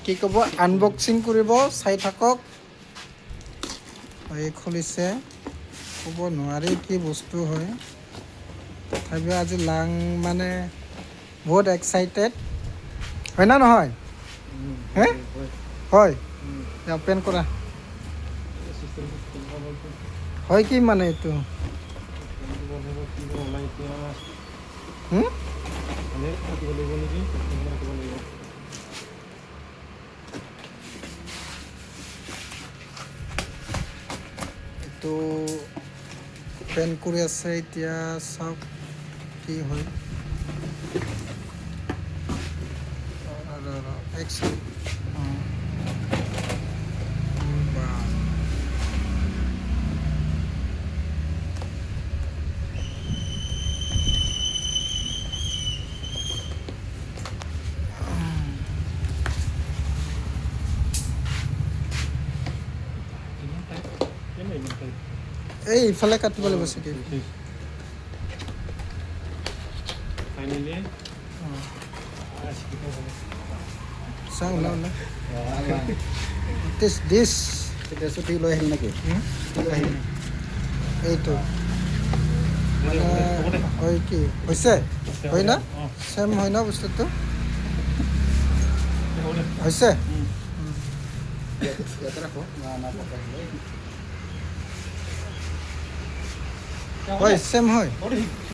কি ক'ব আনবক্সিং কৰিব চাই থাকক এই খুলিছে ক'ব নোৱাৰি কি বস্তু হয় তথাপিও আজি লাং মানে বহুত এক্সাইটেড হয় না নহয় হে হয় অপেন কৰা হয় কি মানে এইটো এইটো অপেন কৰি আছে এতিয়া চাওক কি হয় এই ইফালে কাটিব লাগিব চাগে চাওঁ ওলা ডিছ ছুটি লৈ আহিল নেকি এইটো মানে হয় কি হৈছে হয় না চেম হয় না বস্তুটো হৈছে ইয়াতে ৰাখো হয় চেম হয়